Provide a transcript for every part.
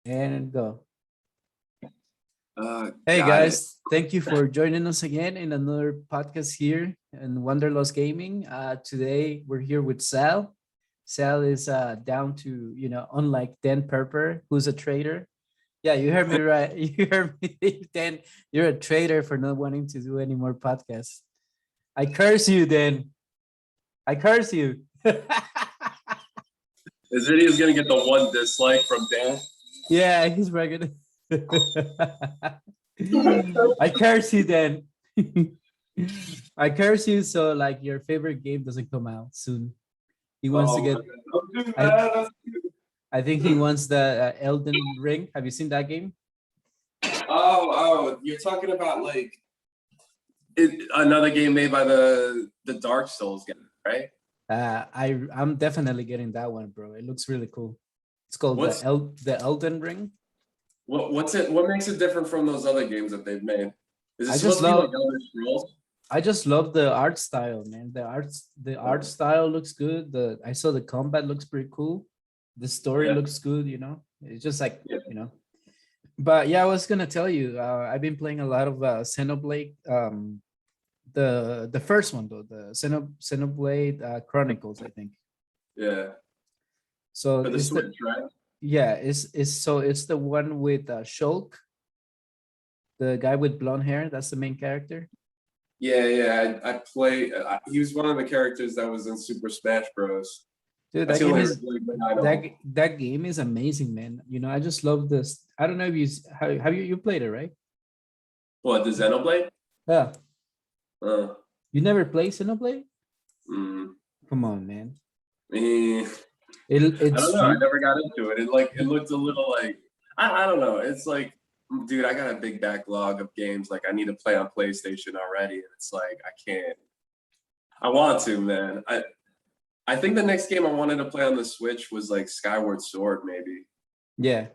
And go. Uh, Hey got it. guys, thank you for joining us again in another podcast here in Wanderlust Gaming. Today we're here with Sal. Sal is down to, unlike Dan Perper, who's a trader. Yeah, you heard me right. You heard me, Dan. You're a traitor for not wanting to do any more podcasts. I curse you, Dan. I curse you. This video is gonna get the one dislike from Dan. Yeah, he's regular. I curse you then. I curse you so like your favorite game doesn't come out soon. He wants to Oh, get. man. Don't do I that. I think he wants the Elden Ring. Have you seen that game? You're talking about like another game made by the Dark Souls game, right? I'm definitely getting that one, bro. It looks really cool. It's called What's the Elden Ring. what's it? What makes it different from those other games that they've made? Is it I just supposed to be like love Elder Scrolls? I just love the art style, man. The art style looks good. I saw the combat looks pretty cool. The story Yeah, looks good, It's just like, yeah. But yeah, I was gonna tell you, I've been playing a lot of Xenoblade, the first one though, the Xenoblade Chronicles, I think. Yeah. So For the it's the Switch, right? yeah, it's the one with Shulk, the guy with blonde hair. That's the main character. Yeah. I play. He was one of the characters that was in Super Smash Bros. Dude, I that feel game like is really good item. that game is amazing, man. I just love this. I don't know if have you played it, right? What, the Xenoblade? Yeah. Uh, You never played Xenoblade? mm, Come on, man. eh, I don't It's know. I never got into it. It looked a little like I don't know. It's like, dude, I got a big backlog of games. Like I need to play on PlayStation already, and it's like I can't. I want to, man. I think the next game I wanted to play on the Switch was like Skyward Sword, maybe. yeah.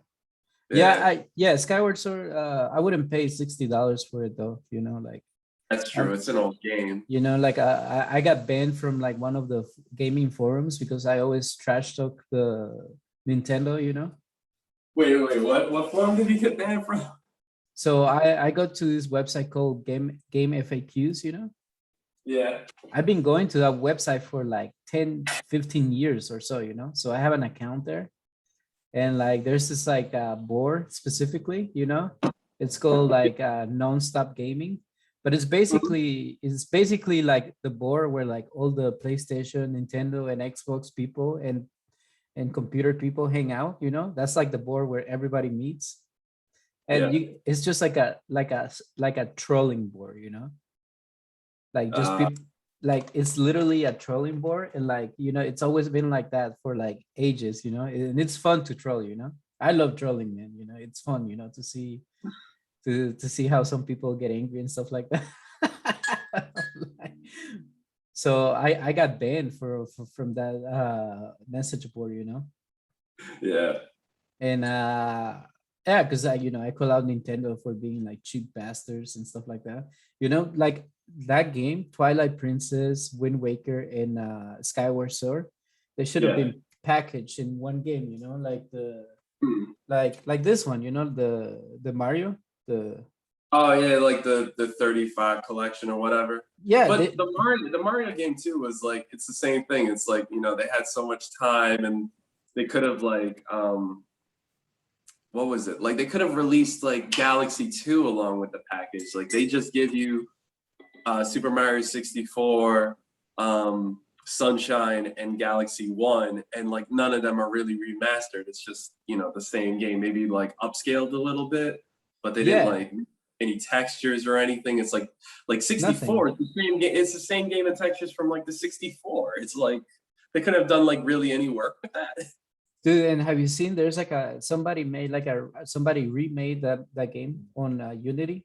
Yeah, Skyward Sword, I wouldn't pay $60 for it though, like that's true. um It's an old game. like I got banned from like one of the gaming forums because I always trash talk the Nintendo. Wait. What form did you get banned from? So I got to this website called Game FAQs. Yeah. I've been going to that website for like 10, 15 years or so. So I have an account there. And like there's this like board specifically. It's called like non-stop gaming. But it's basically like the board where like all the PlayStation, Nintendo, and Xbox people and computer people hang out. That's like the board where everybody meets. And Yeah. it's just like a trolling board. Like just Uh, people, like it's literally a trolling board, and like it's always been like that for like ages. And it's fun to troll. I love trolling, man. It's fun to see to see how some people get angry and stuff like that. So I got banned from that message board. yeah. And yeah, because I call out Nintendo for being like cheap bastards and stuff like that. Like that game, Twilight Princess, Wind Waker, and Skyward Sword, they should have Yeah. been packaged in one game. Like the Hmm. like this one. The Mario. The Oh yeah, like the 35 collection or whatever. yeah, But the Mario game too was like it's the same thing. It's like, they had so much time and they could have like what was it? Like they could have released like Galaxy 2 along with the package. Like they just give you Super Mario 64, Sunshine, and Galaxy 1, and like none of them are really remastered. It's just, the same game, maybe like upscaled a little bit, but they didn't yeah, like any textures or anything. It's like 64 nothing. is the same game. It's the same game and textures from like the 64. It's like they could have done like really any work with that. Dude, and have you seen there's like somebody remade that game on Unity?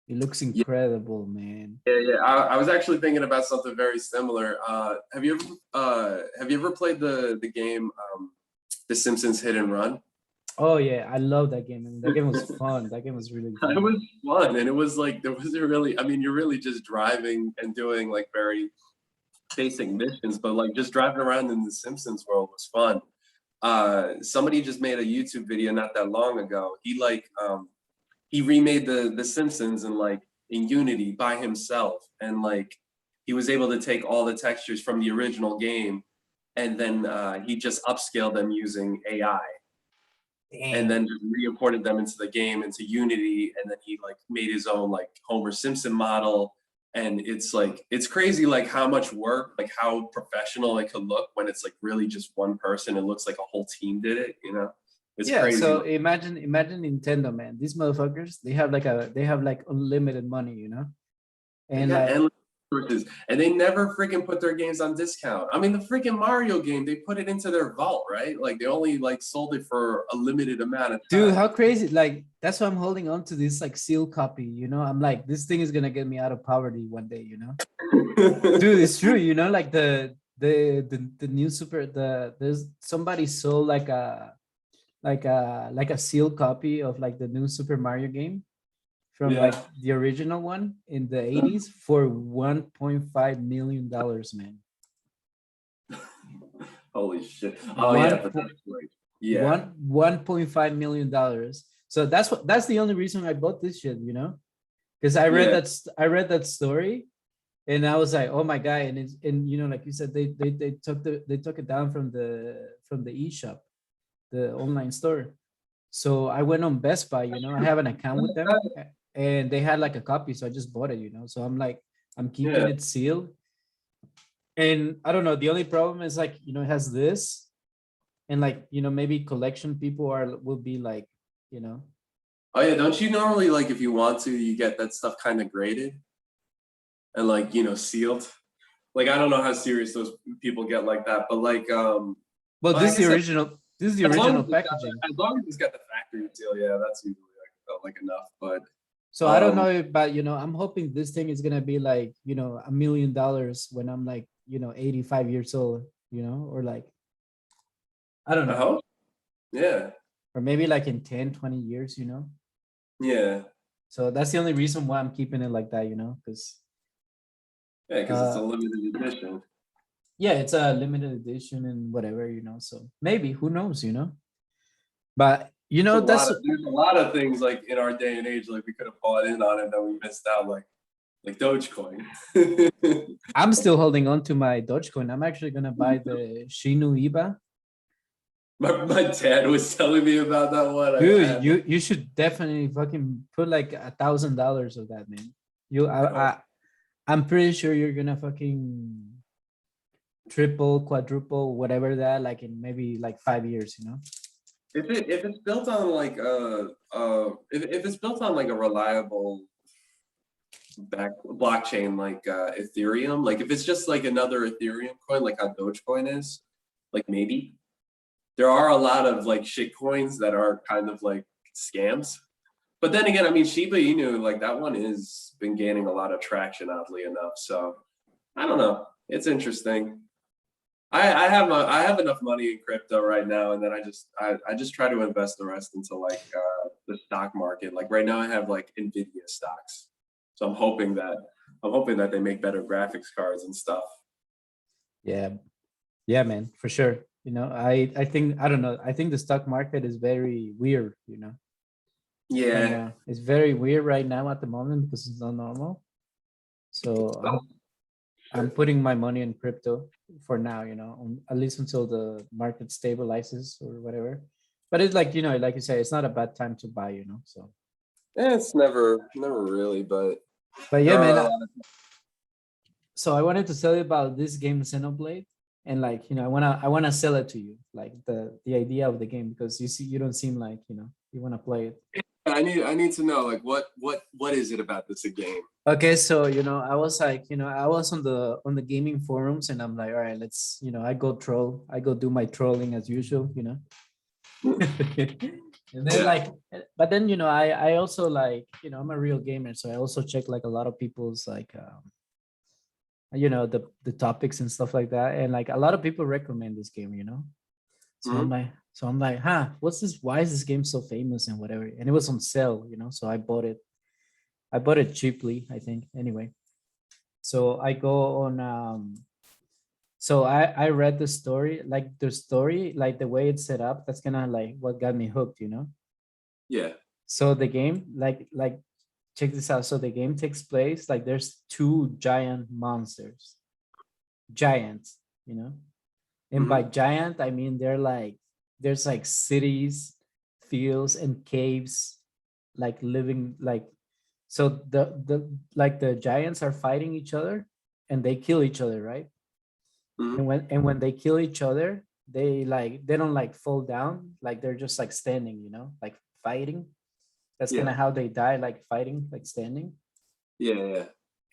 It looks Yeah, incredible, man. yeah. I was actually thinking about something very similar. Have you ever played the game The Simpsons Hit and Run? Oh yeah, I love that game. I mean, that game was fun. That game was really It fun. was fun, and it was like there wasn't really. I mean, you're really just driving and doing like very basic missions, but like just driving around in the Simpsons world was fun. somebody just made a YouTube video not that long ago. He remade the Simpsons in Unity by himself, and he was able to take all the textures from the original game, and then he just upscaled them using AI, and then just re-imported them into the game, into Unity, and then he made his own Homer Simpson model. And it's crazy how much work, how professional it could look when it's really just one person. It looks like a whole team did it, It's Yeah, crazy. so imagine Nintendo, man. These motherfuckers, they have unlimited money, They and got endless resources, and they never freaking put their games on discount. I mean, the freaking Mario game, they put it into their vault, right? They only sold it for a limited amount of time. dude, how crazy! That's why I'm holding on to this sealed copy. I'm like, this thing is gonna get me out of poverty one day. Dude, it's true. The new there's somebody sold like a sealed copy of the new Super Mario game from the original one in the 80s for $1.5 million, man. Holy shit. Oh yeah, but that's yeah. $1.5 million. So that's the only reason I bought this shit, because I read that story, and I was like, oh my god. And like you said, they took it down from the eShop, the online store. So I went on Best Buy, I have an account with them, and they had a copy, so I just bought it, so I'm keeping it sealed. And I don't know, the only problem is it has this, and maybe collection people will be Oh yeah, don't you normally if you want to, you get that stuff kind of graded and sealed? I don't know how serious those people get like that, but well, this is the original packaging. As long as it's got the factory seal, yeah, that's usually enough. But so I don't know, but I'm hoping this thing is gonna be $1 million when I'm 85 years old, or I don't know. Yeah. Or maybe in 10, 20 years, Yeah. So that's the only reason why I'm keeping it like that, because because it's a limited edition. Yeah, it's a limited edition and whatever, so maybe, who knows, but there's a lot of things in our day and age we could have bought in on it that we missed out, like Dogecoin. I'm still holding on to my Dogecoin. I'm actually gonna buy the Shinu Iba. My dad was telling me about that one. Dude, you should definitely fucking put $1,000 of that, man. I'm pretty sure you're gonna fucking triple, quadruple, whatever that, in maybe 5 years, If it's built on if it's built on a reliable blockchain Ethereum, if it's just another Ethereum coin how Dogecoin is, maybe. There are a lot of shit coins that are kind of scams. But then again, I mean, Shiba Inu, that one has been gaining a lot of traction, oddly enough. So I don't know. It's interesting. I have enough money in crypto right now, and then I just try to invest the rest into the stock market. Right now, I have Nvidia stocks, so I'm hoping that they make better graphics cards and stuff. Yeah, man, for sure. I think, I don't know. I think the stock market is very weird. Yeah, it's very weird right now at the moment because it's not normal. So I'm putting my money in crypto for now, at least until the market stabilizes or whatever. But it's like you say, it's not a bad time to buy, so. Yeah, it's never really, but yeah, man. So I wanted to tell you about this game, Xenoblade, and I wanna sell it to you, the idea of the game, because you don't seem like you wanna play it. I need to know what is it about this game? Okay, so I was I was on the gaming forums, and I'm like, all right, let's I go do my trolling as usual, and then but then I also I'm a real gamer, so I also check a lot of people's the topics and stuff like that, and a lot of people recommend this game, so I'm like, what's this, why is this game so famous and whatever, and it was on sale, so I bought it cheaply, I think, anyway. So I go on So I read the story, like the way it's set up, that's kind of like what got me hooked, you know? Yeah. So the game, check this out. So the game takes place like there's two giant monsters, giants, you know? And by Hmm. giant, I mean there's like cities, fields, and caves, like living like so the giants are fighting each other and they kill each other, right? Hmm. And when they kill each other, they don't like fall down, like they're just like standing, like fighting. That's kind Yeah. of how they die, like fighting, like standing. Yeah. Yeah.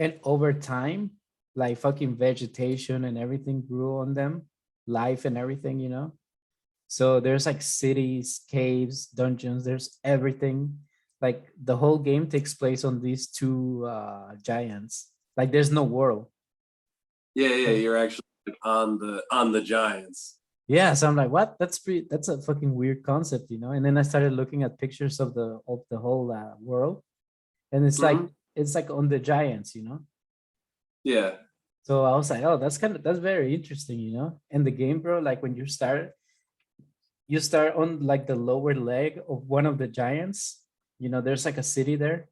And over time, like fucking vegetation and everything grew on them, life and everything. So there's like cities, caves, dungeons, there's everything. Like the whole game takes place on these two giants. Like there's no world. Yeah. Yeah. So You're actually like on the Giants. yeah, so I'm like, what? That's a fucking weird concept. And then I started looking at pictures of the whole world, and Hmm. it's like on the giants. Yeah. So I was like, oh, that's very interesting. And the game, bro, like when you start on like the lower leg of one of the giants. There's like a city there.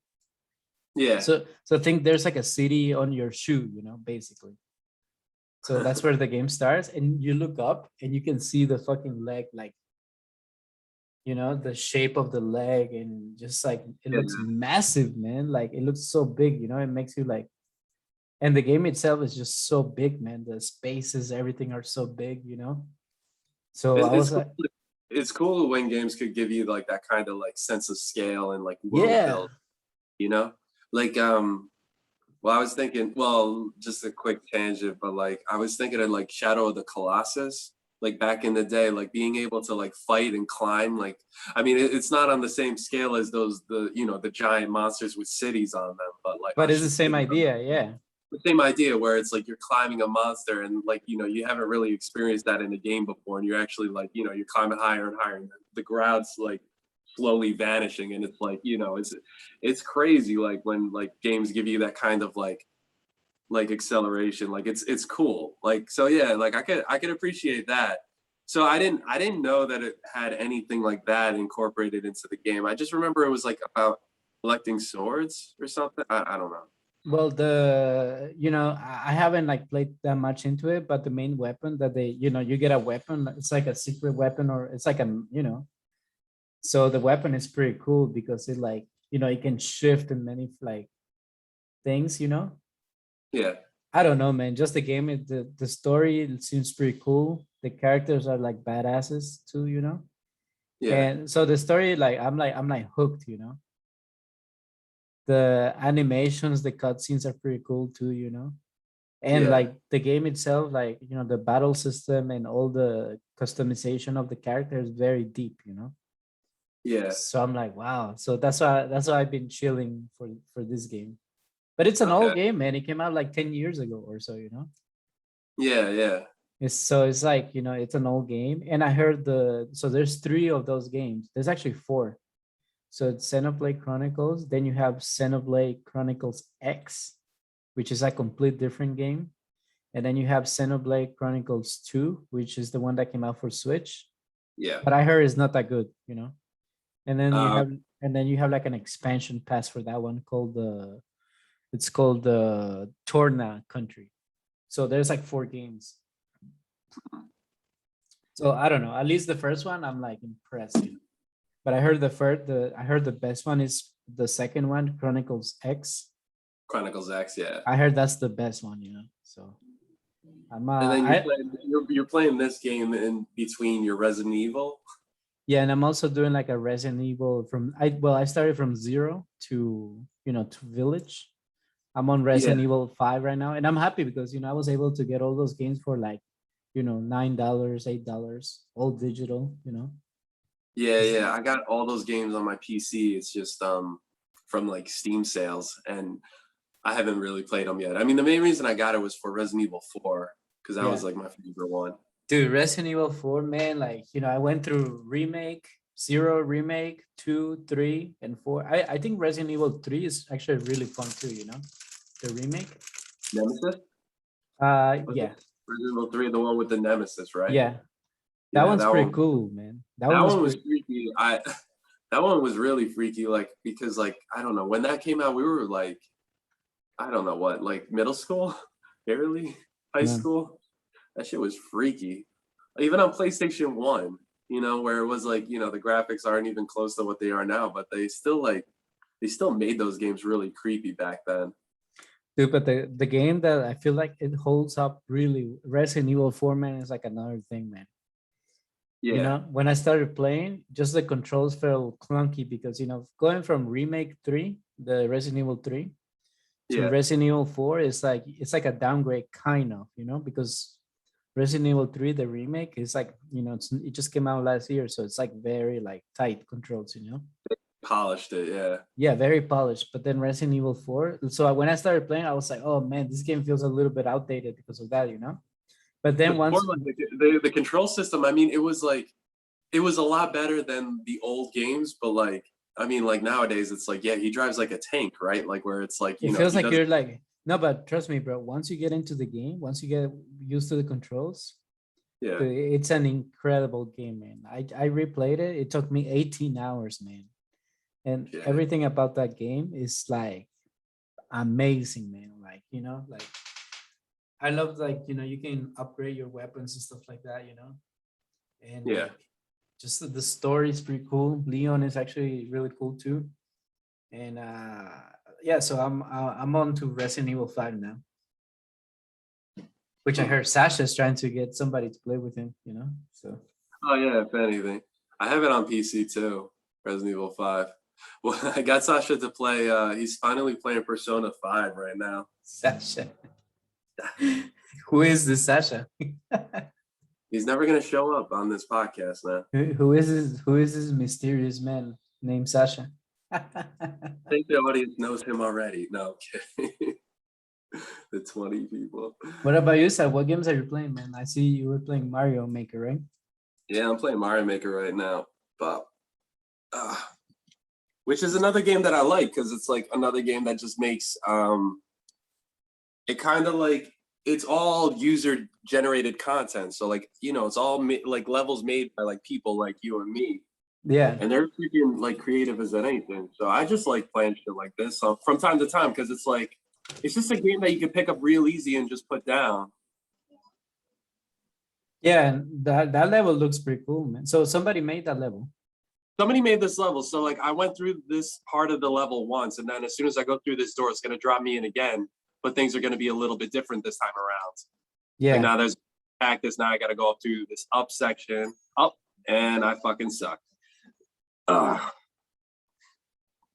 Yeah. So think there's like a city on your shoe, basically. So that's where the game starts, and you look up and you can see the fucking leg, like the shape of the leg, and just like it Yeah. looks massive, man. Like it looks so big. It makes you like, and the game itself is just so big, man. The spaces, everything are so big. So I It's was cool. like, It's cool when games could give you like that kind of like sense of scale and like world yeah. build. You know, like Well, I was thinking, well, just a quick tangent, but like I was thinking of like Shadow of the Colossus, like back in the day, like being able to like fight and climb. Like, I mean, it's not on the same scale as the giant monsters with cities on them, but like But it's the same idea, yeah. the same idea where it's like you're climbing a monster and like you haven't really experienced that in a game before, and you're actually like you're climbing higher and higher, and the ground's like slowly vanishing, and it's like it's crazy like when like games give you that kind of like acceleration, like it's cool, like so yeah, like I could appreciate that. So I didn't know that it had anything like that incorporated into the game. I just remember it was like about collecting swords or something. I don't know. Well, I haven't like played that much into it, but the main weapon that you get a weapon, it's like a secret weapon, or it's like so the weapon is pretty cool because it can shift in many like things. Yeah. I don't know, man. Just the game, the story, it seems pretty cool. The characters are like badasses too. Yeah. And so the story, like I'm like hooked. The animations, the cutscenes are pretty cool too. And Yeah. like the game itself, like the battle system and all the customization of the character is very deep. Yeah. So I'm like, wow. So that's why I've been chilling for this game. But it's an old Okay. game, man. It came out like 10 years ago or so. Yeah. Yeah. It's like, it's an old game. And I heard so there's three of those games. There's actually four. So it's Xenoblade Chronicles. Then you have Xenoblade Chronicles X, which is a complete different game. And then you have Xenoblade Chronicles 2, which is the one that came out for Switch. Yeah. But I heard it's not that good. And then you uh, have and then you have like an expansion pass for that one called the Torna Country. So there's like four games. So I don't know. At least the first one, I'm like impressed. But I heard the best one is the second one, Chronicles X. Chronicles X. Yeah. I heard that's the best one. So I'm And then I you're playing this game in between your Resident Evil. yeah, and I'm also doing like a Resident Evil I started from zero to Village. I'm on Yeah. Resident Evil 5 right now, and I'm happy because I was able to get all those games for like $9, $8, all digital. Yeah. Yeah. I got all those games on my PC. It's just from like Steam sales, and I haven't really played them yet. I mean, the main reason I got it was for Resident Evil 4 because that Yeah. was like my favorite one. Dude, Resident Evil 4, man, like, I went through remake, zero remake, 2, 3, and 4. I think Resident Evil 3 is actually really fun too, the remake. Nemesis? Yeah. Resident Evil 3, the one with the Nemesis, right? Yeah, that Yeah, one's that pretty one. cool, man. That That one was one was pretty. freaky. That one was really freaky, like because like I don't know when that came out, we were like I don't know what, like middle school, barely high Yeah. school. That shit was freaky. Even on PlayStation 1, where it was like, the graphics aren't even close to what they are now, but they still made those games really creepy back then. Dude, but the game that I feel like it holds up really, Resident Evil 4, man, is like another thing, man. You Yeah, know, when I started playing, just the controls felt clunky because, going from Remake 3, the Resident Evil 3, to yeah, Resident Evil 4 is like, it's like a downgrade kind of, because Resident Evil 3, the remake, is like, it just came out last year. So it's like very like tight controls. polished it. Yeah. Yeah, very polished. But then Resident Evil 4. So when I started playing, I was like, oh man, this game feels a little bit outdated because of that. But then Before once, like the control system, I mean, it was a lot better than the old games, but like I mean, like nowadays it's like, yeah, he drives like a tank, right? Like where it's like, it feels he like doesn't. you're like, no, but trust me, bro. Once you get into the game, once you get used to the controls, Yeah. it's an incredible game, man. I replayed it. It took me 18 hours, man. And Yeah. everything about that game is like amazing, man. Like, like I love like, you can upgrade your weapons and stuff like that. And Yeah. like just the story is pretty cool. Leon is actually really cool too. And yeah, so I'm on to Resident Evil 5 now, which I Hmm. heard Sasha's trying to get somebody to play with him. So Oh yeah, if anything. I have it on PC too, Resident Evil 5. Well, I got Sasha to play, he's finally playing Persona 5 right now. Sasha. Who is this Sasha? He's never gonna show up on this podcast, man. Who is this mysterious man named Sasha? I think the audience knows him already. No, I'm kidding. The 20 people. What about you, Seth? What games are you playing, man? I see you were playing Mario Maker, right? Yeah, I'm playing Mario Maker right now, but which is another game that I like because it's like another game that just makes it kind of like it's all user generated content. So like it's all like levels made by like people like you and me, Yeah. and they're freaking like creative as anything. So I just like playing shit like this from time to time because it's like it's just a game that you can pick up real easy and just put down. Yeah, and that level looks pretty cool, man. So somebody made that level. Somebody made this level, so like I went through this part of the level once, and then as soon as I go through this door, it's gonna drop me in again. But things are gonna be a little bit different this time around. Like Yeah. now there's cactus. Now I got to go up to this up section. Up, and I fucking suck.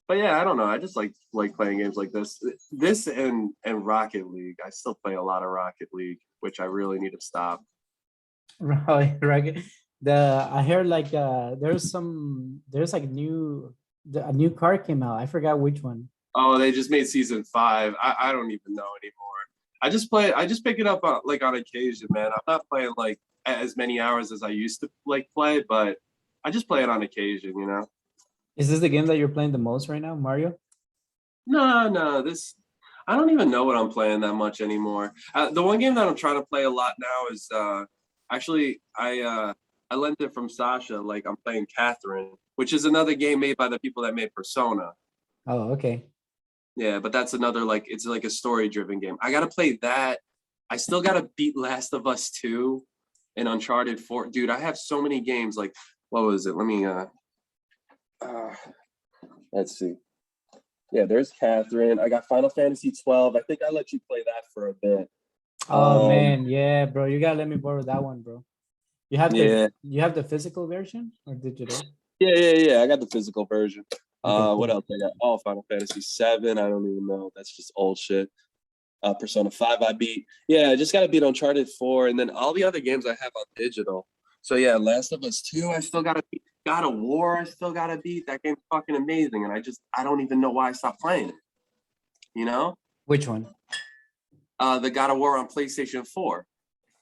But yeah, I don't know. I just like playing games like this. This and Rocket League. I still play a lot of Rocket League, which I really need to stop. Right, right. I heard like there's like a new card came out. I forgot which one. Oh, they just made season 5. I don't even know anymore. I just pick it up like on occasion, man. I'm not playing like as many hours as I used to like play, but I just play it on occasion. Is this the game that you're playing the most right now, Mario? No, this I don't even know what I'm playing that much anymore. The one game that I'm trying to play a lot now is actually I lent it from Sasha. Like I'm playing Catherine, which is another game made by the people that made Persona. Oh, okay. Yeah, but that's another like it's like a story-driven game. I gotta play that. I still gotta beat Last of Us 2 and Uncharted 4. Dude, I have so many games. Like, what was it? Let me let's see. Yeah, there's Catherine. I got Final Fantasy 12. I think I let you play that for a bit. Oh man, yeah, bro. You gotta let me borrow that one, bro. You have Yeah, you have the physical version or digital? yeah. I got the physical version. Okay, What cool. else I got? Oh, Final Fantasy 7. I don't even know. That's just old shit. Persona 5 I beat. Yeah, I just gotta beat Uncharted 4, and then all the other games I have on digital. So yeah, Last of Us 2, I still gotta beat. God of War, I still gotta beat. That game's fucking amazing, and I don't even know why I stopped playing it. You know? Which one? The God of War on PlayStation 4.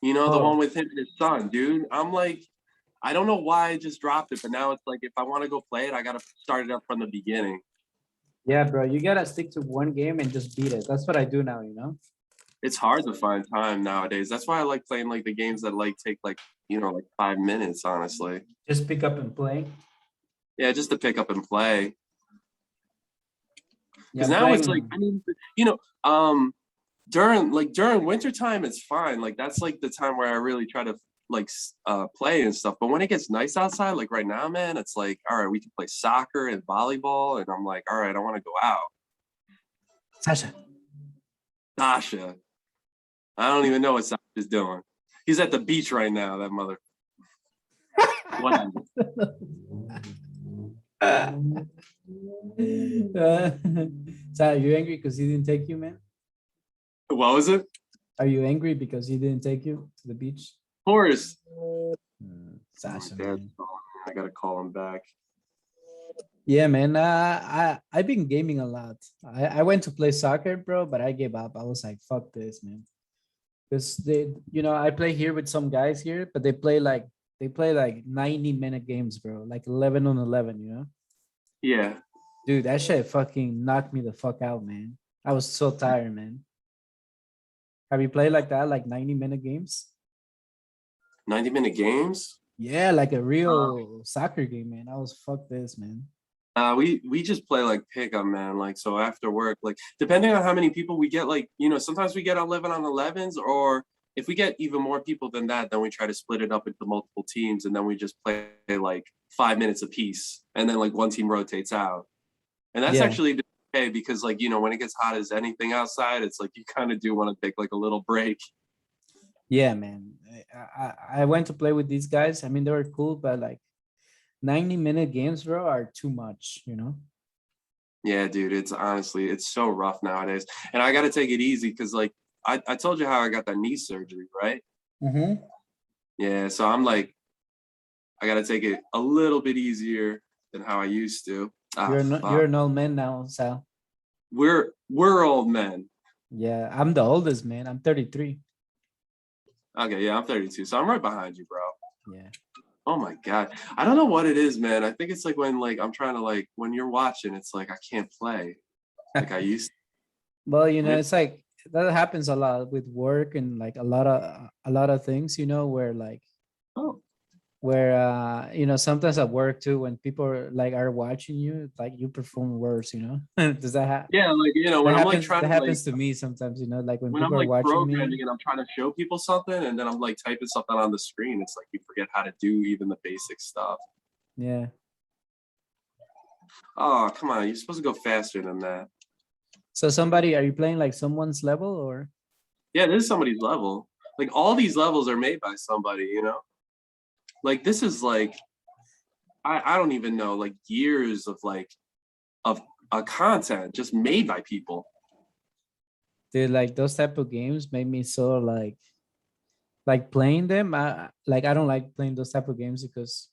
The one Oh, with him and his son, dude. I'm like, I don't know why I just dropped it, but now it's like if I want to go play it, I gotta start it up from the beginning. yeah, bro. You gotta stick to one game and just beat it. That's what I do now. It's hard to find time nowadays. That's why I like playing like the games that like take like, like 5 minutes, honestly. Just pick up and play. Yeah, just to pick up and play. Yeah, Because I'm now it's like, playing. I mean, you know, um, during winter time, it's fine. Like that's like the time where I really try to like play and stuff. But when it gets nice outside, like right now, man, it's like, all right, we can play soccer and volleyball, and I'm like, all right, I want to go out. Sasha. Sasha, I don't even know what Sasha's doing. He's at the beach right now. That mother. What? So are you angry because he didn't take you, man? What was it? Of Are you angry because he didn't take you to the beach? course. Sasha, My dad's man. calling me. I gotta call him back. Yeah, man. I've been gaming a lot. I went to play soccer, bro, but I gave up. I was like, fuck this, man. Because I play here with some guys here, but they play like 90-minute games, bro. Like 11 on 11, Yeah. Dude, that shit fucking knocked me the fuck out, man. I was so tired, man. Have you played like that, like 90-minute games? 90-minute games. Yeah, like a real soccer game, man. I was fuck this, man. We just play like pickup, man. Like so after work, like depending on how many people we get, like sometimes we get 11 on 11s, or if we get even more people than that, then we try to split it up into multiple teams, and then we just play like 5 minutes apiece, and then like one team rotates out, and that's Yeah, actually okay because like when it gets hot as anything outside, it's like you kind of do want to take like a little break. yeah, man. I went to play with these guys. I mean, they were cool, but like 90-minute games, bro, are too much. Yeah, dude, it's so rough nowadays, and I got to take it easy because like I told you how I got that knee surgery, right? Mm-hmm. Yeah, so I'm like, I gotta take it a little bit easier than how I used to. Ah, You're fuck. an old man now, Sal. We're old men. Yeah, I'm the oldest, man. I'm 33. Okay, yeah, I'm 32, so I'm right behind you, bro. Yeah. Oh my god, I don't know what it is, man. I think it's like when like I'm trying to like when you're watching, it's like I can't play like I used. Well, To. it's like that happens a lot with work and like a lot of things, where like Oh, sometimes at work too, when people are watching you, like you perform worse. Does that happen? yeah, like That when I'm like happens. trying That to like happens to me sometimes. Like when when I'm people are like watching me. programming and I'm trying to show people something, and then I'm like typing something on the screen. It's like you forget how to do even the basic stuff. Yeah. Oh, come on, you're supposed to go faster than that. So are you playing like someone's level or? Yeah, this is somebody's level. Like all these levels are made by somebody. Like this is like I don't even know, like years of like of content just made by people. Dude, like those type of games made me so like playing them. I don't like playing those type of games because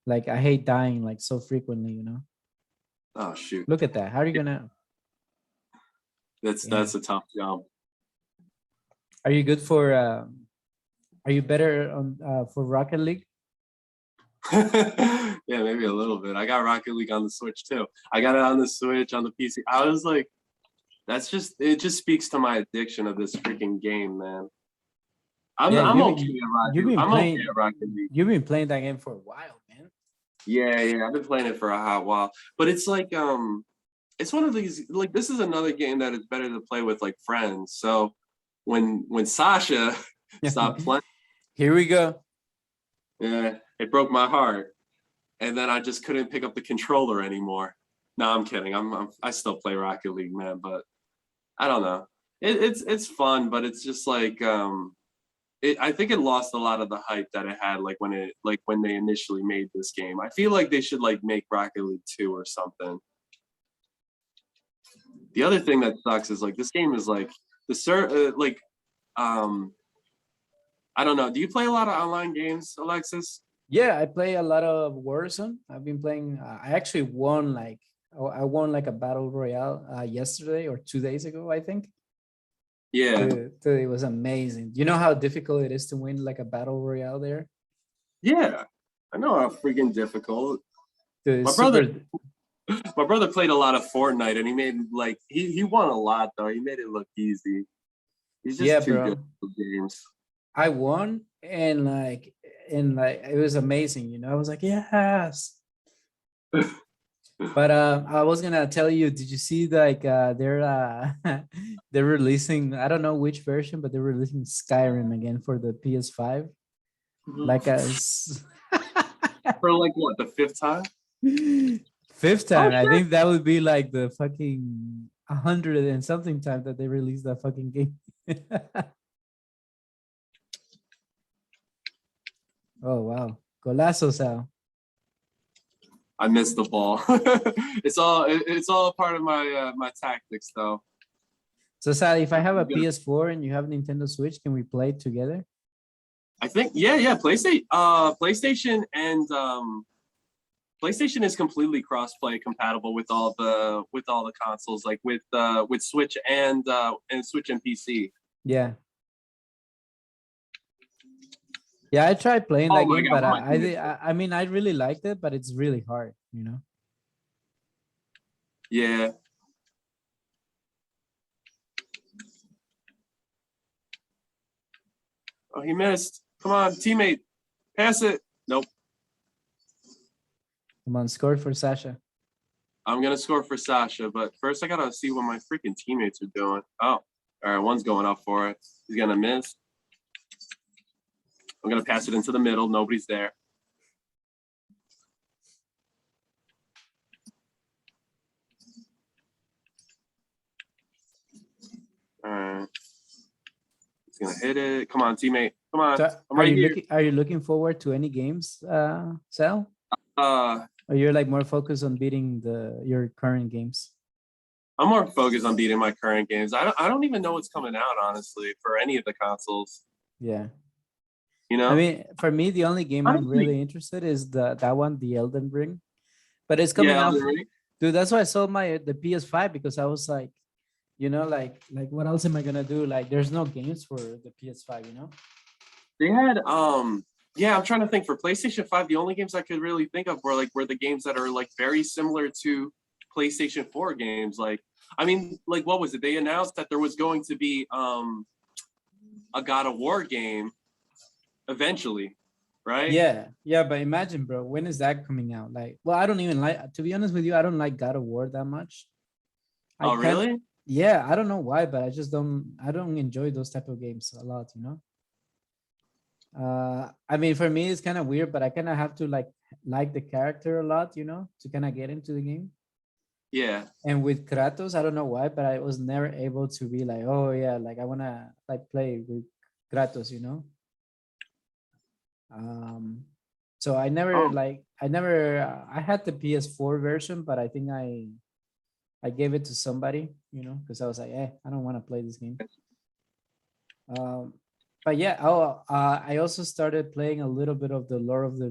like I hate dying like so frequently. Oh shoot. Look at that. How are you gonna? That's Damn. a tough job. Are you good for? Are you better on for Rocket League? Yeah, maybe a little bit. I got Rocket League on the Switch too. I got it on the Switch, on the PC. I was like, it just speaks to my addiction of this freaking game, man. I'm Yeah, I'm okay at you've Rocket. been I'm okay playing. at Rocket League. You've been playing that game for a while, man. Yeah, I've been playing it for a hot while. But it's like it's one of these like this is another game that is better to play with like friends. So when Sasha stopped playing, Here we go. yeah, it broke my heart. And then I just couldn't pick up the controller anymore. No, I'm kidding. I still play Rocket League, man, but I don't know. It's fun, but it's just like I think it lost a lot of the hype that it had when they initially made this game. I feel like they should like make Rocket League 2 or something. The other thing that sucks is like this game is like um I don't know. Do you play a lot of online games, Alexis? Yeah, I play a lot of Warzone. I've been playing. I actually won I won like a battle royale yesterday or 2 days ago, I think. Yeah. Dude, it was amazing. You know how difficult it is to win like a battle royale there? Yeah. I know how freaking difficult. Dude, My it's brother super. my brother played a lot of Fortnite and he made like he won a lot though. He made it look easy. He's Yeah, just too good bro. for games. I won and it was amazing, I was like, yes. But I was gonna tell you, did you see like they're releasing, I don't know which version, but they're releasing Skyrim again for the PS5. Like as For like what, the fifth time? fifth Oh time. I shit! think that would be like the fucking 100 and something time that they released that fucking game. Oh wow. Golazo, Sal. I missed the ball. It's all part of my my tactics though. So Sal, if I have a PS4 and you have Nintendo Switch, can we play it together? I think yeah, PlayStation and PlayStation is completely cross-play compatible with all the consoles, like with Switch and Switch and PC. Yeah. Yeah, I tried playing Oh that my game, god, but for my teammates. I mean, I really liked it, but it's really hard. Yeah. Oh, he missed. Come on, teammate, pass it. Nope. Come on, score for Sasha. I'm gonna score for Sasha, but first I gotta see what my freaking teammates are doing. Oh, all right, one's going up for it. He's gonna miss. I'm gonna pass it into the middle. Nobody's there. All right. He's gonna hit it. Come on, teammate. Come on. So I'm right here. are you looking forward to any games, Sal? Or you're like more focused on beating your current games? I'm more focused on beating my current games. I don't even know what's coming out, honestly, for any of the consoles. Yeah. You know? I mean, for me, the only game I'm Honestly, really interested is that one, the Elden Ring. But it's coming yeah, out, Elden Ring. dude. That's why I sold the PS5 because I was like, like what else am I gonna do? Like, there's no games for the PS5. They had yeah, I'm trying to think for PlayStation 5, the only games I could really think of were the games that are like very similar to PlayStation 4 games. Like, I mean, like what was it? They announced that there was going to be a God of War game eventually, right? Yeah, but imagine, bro, when is that coming out? Like, well, I don't even like, to be honest with you, I don't like God of War that much. I Oh, can't, really? yeah, I don't know why, but I don't enjoy those type of games a lot. I mean, for me, it's kind of weird, but I kind of have to like the character a lot, to kind of get into the game. Yeah. And with Kratos, I don't know why, but I was never able to be like, oh yeah, like I wanna like play with Kratos. So I never Oh, like I had the PS4 version, but I think I gave it to somebody, because I was like, I don't want to play this game. But yeah, I also started playing a little bit of the Lord of the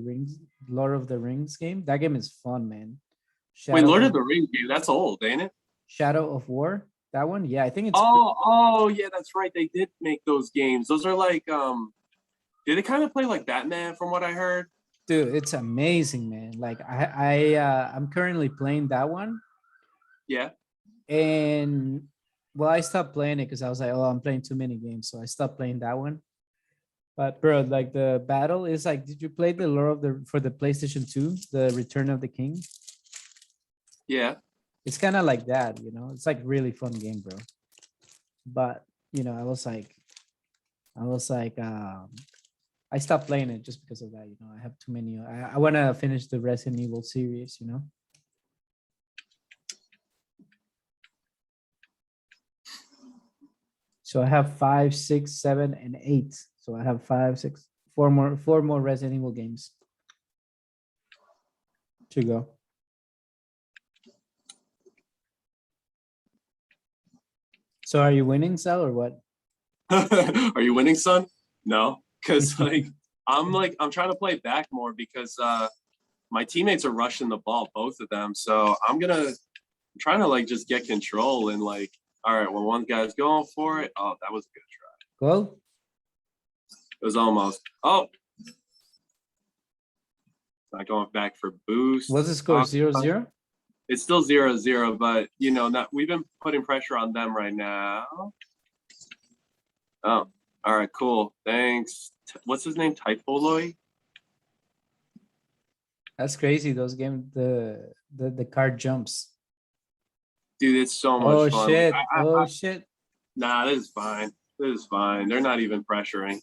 Rings game. That game is fun, man. wait, Shadow Lord of of the Rings game. That's old, ain't it? Shadow of War. That one, yeah, I think it's Oh, yeah, that's right. They did make those games. Those are like did they kind of play like Batman from what I heard? dude, it's amazing, man. Like I'm currently playing that one, Yeah. and well, I stopped playing it because I was like, oh, I'm playing too many games, so I stopped playing that one. But bro, like the battle is like, did you play the Lord of the for the PlayStation 2, the Return of the King? Yeah. It's kind of like that. It's like really fun game, bro. But I was like, I stopped playing it just because of that. I have too many. I want to finish the Resident Evil series. So I have 5, 6, 7, and 8. So I have 5, 6, four more Resident Evil games to go. So are you winning, Sal, or what? Are you winning, son? No, because I'm trying to play back more because my teammates are rushing the ball, both of them. So I'm trying to like just get control and like, all right, when one guy's going for it, oh, that was a good try. Cool. It was almost. Oh, not going back for boost. What's the score? 0-0? It's still 0-0, but not. We've been putting pressure on them right now. Oh, all right, cool. Thanks. What's his name? Typoloy? That's crazy. Those games, the card jumps. Dude, it's so much Oh fun. Like, shit. Oh shit. nah, this is fine. This is fine. They're not even pressuring.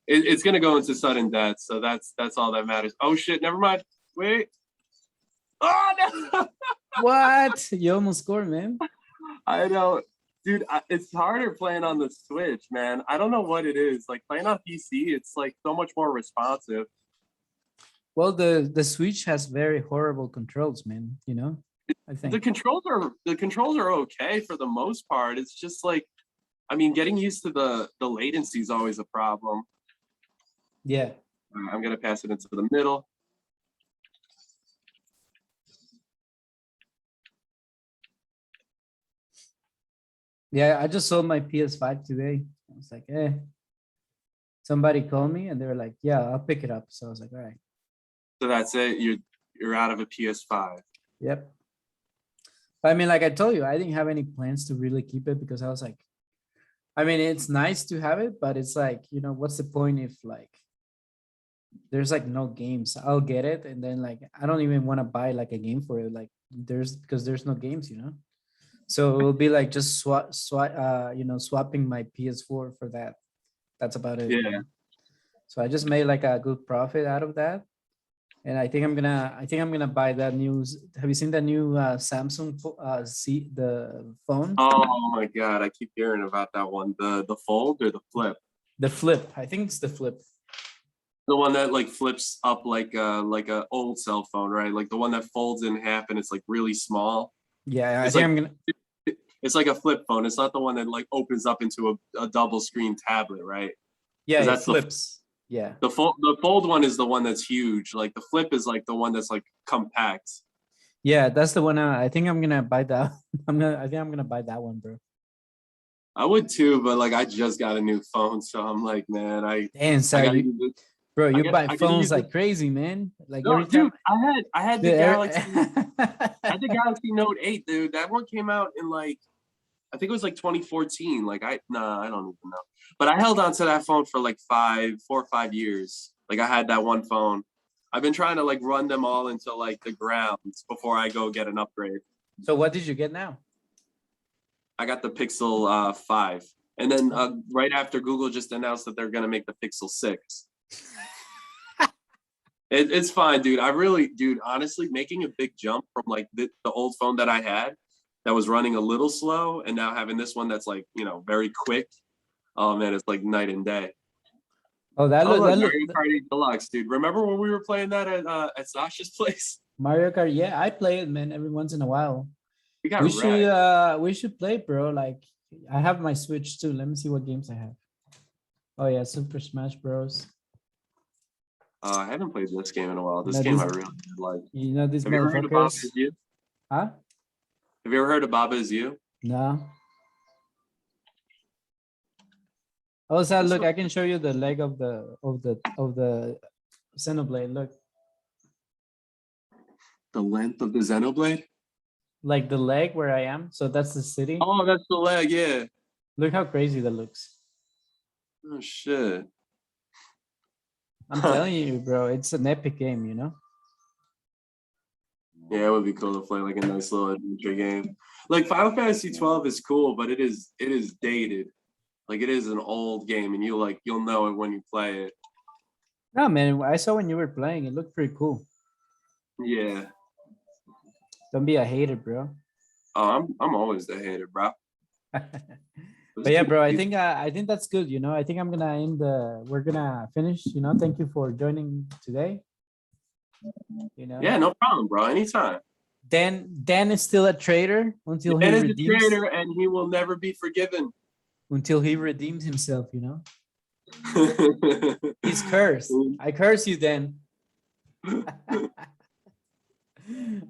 It's gonna go into sudden death, so that's all that matters. Oh shit, never mind. Wait. Oh no! What? You almost scored, man. I know, dude. It's harder playing on the Switch, man. I don't know what it is. Like playing on PC, it's like so much more responsive. Well, the Switch has very horrible controls, man. You know, I The think. controls are okay for the most part. It's just like, I mean, getting used to the latency is always a problem. Yeah. I'm gonna pass it into the middle. Yeah, I just sold my PS5 today. I was like, eh. Somebody called me and they were like, yeah, I'll pick it up. So I was like, all right. So that's it. You're out of a PS5. Yep. But I mean, like I told you, I didn't have any plans to really keep it because I was like, I mean, it's nice to have it, but it's like, you know, what's the point if like there's like no games? I'll get it. And then like I don't even want to buy like a game for it. Like there's because there's no games, you know. So it'll be like just swapping my PS4 for that. That's about it. Yeah. So I just made like a good profit out of that. And I think I'm gonna buy that new. Have you seen that new Samsung the phone? Oh my god, I keep hearing about that one. The fold or the flip? The flip. I think it's the flip. The one that like flips up like a old cell phone, right? Like the one that folds in half and it's like really small. Yeah, I It's think like I'm gonna. it's like a flip phone. It's not the one that like opens up into a double screen tablet, right? Yeah, Because it that's flips. Yeah, the fold one is the one that's huge. Like the flip is like the one that's like compact. yeah, that's the one. I think I'm gonna buy that. I think I'm gonna buy that one, bro. I would too, but like I just got a new phone, so I'm like, man, Damn, I sir, gotta you, use it. bro, you buy I gotta phones use it. like crazy, man. Like No, every time. dude, I had the Dude, Galaxy. I had the Galaxy Note 8, dude. That one came out in like I think it was like 2014. Like I don't even know. But I held on to that phone for like 4 or 5 years. Like I had that one phone. I've been trying to like run them all into like the ground before I go get an upgrade. So what did you get now? I got the Pixel 5. And then right after Google just announced that they're gonna make the Pixel 6. It's fine, dude. Dude, honestly, making a big jump from like the old phone that I had that was running a little slow and now having this one that's like, very quick. Oh man, it's like night and day. Oh, that Oh look, look, that look, Mario Kart 8 Deluxe, dude. Remember when we were playing that at Sasha's place? Mario Kart. Yeah, I play it, man, every once in a while. We got We wrecked. should we should play, bro. Like I have my Switch too. Let me see what games I have. Oh yeah, Super Smash Bros. I haven't played this game in a while. You This know game these I really did like. you know these Have you ever heard of Baba motherfuckers. Is You? Huh? Have you ever heard of Baba Is You? No. Oh, so This look, one, I can show you the leg of the Xenoblade. Look, the length of the Xenoblade? like the leg where I am. So that's the city. Oh, that's the leg, yeah. Look how crazy that looks. Oh shit. I'm telling you, bro, it's an epic game, you know? Yeah, it would be cool to play like a nice little adventure game. Like Final Fantasy 12 is cool, but it is dated. Like it is an old game, and you'll know it when you play it. No, man, I saw when you were playing, it looked pretty cool. Yeah. Don't be a hater, bro. Oh, I'm always the hater, bro. But yeah, bro, I think that's good, you know. I think I'm gonna end we're gonna finish, you know. Thank you for joining today. You know. Yeah, no problem, bro. Anytime. Dan is still a traitor until he Dan is a redeems traitor, and he will never be forgiven. himself, you know. He's cursed. I curse you, Dan. All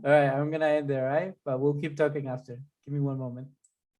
right, I'm gonna end there, right? But we'll keep talking after. Give me one moment.